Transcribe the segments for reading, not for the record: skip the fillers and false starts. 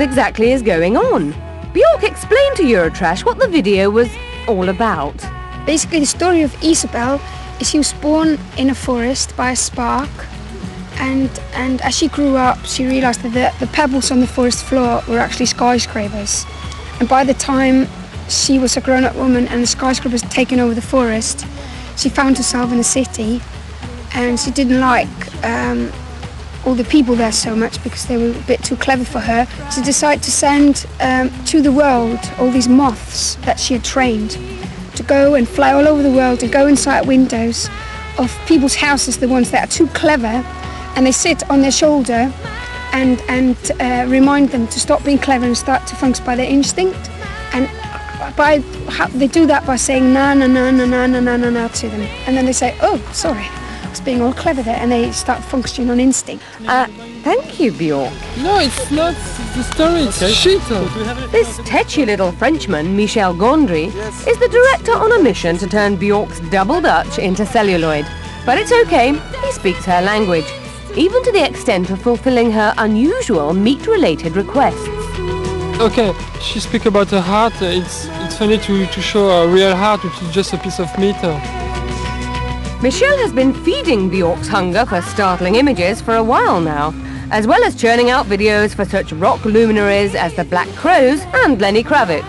exactly is going on? Bjork explained to Eurotrash what the video was all about. Basically, the story of Isobel is she was born in a forest by a spark, and as she grew up, she realised that the pebbles on the forest floor were actually skyscrapers. And by the time she was a grown-up woman and the skyscrapers had taken over the forest, she found herself in a city, and she didn't like all the people there so much because they were a bit too clever for her. She decided to send to the world all these moths that she had trained to go and fly all over the world and go inside windows of people's houses, the ones that are too clever, and they sit on their shoulder and remind them to stop being clever and start to function by their instinct. And they do that by saying na na na na na na na na na to them, and then they say, "Oh, sorry, I was being all clever there," and they start functioning on instinct. Thank you, Bjork. No, it's not the story, it's shit. This tetchy little Frenchman, Michel Gondry, is the director on a mission to turn Bjork's double Dutch into celluloid. But it's okay, he speaks her language, even to the extent of fulfilling her unusual meat-related requests. Okay, she speaks about her heart. It's funny to show a real heart, which is just a piece of meat. Michel has been feeding Bjork's hunger for startling images for a while now, as well as churning out videos for such rock luminaries as the Black Crowes and Lenny Kravitz.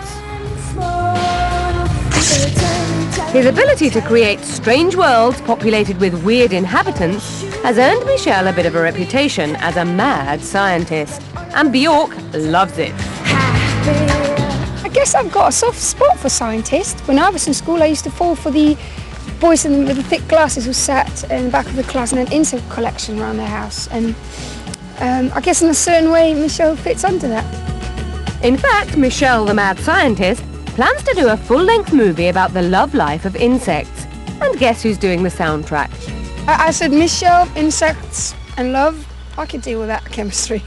His ability to create strange worlds populated with weird inhabitants has earned Michel a bit of a reputation as a mad scientist, and Bjork loves it. I guess I've got a soft spot for scientists. When I was in school, I used to fall for the boys with the thick glasses who sat in the back of the class and had insect collection around their house. And I guess in a certain way, Michel fits under that. In fact, Michel the mad scientist plans to do a full-length movie about the love life of insects. And guess who's doing the soundtrack? I said, Michel, insects and love, I could deal with that chemistry.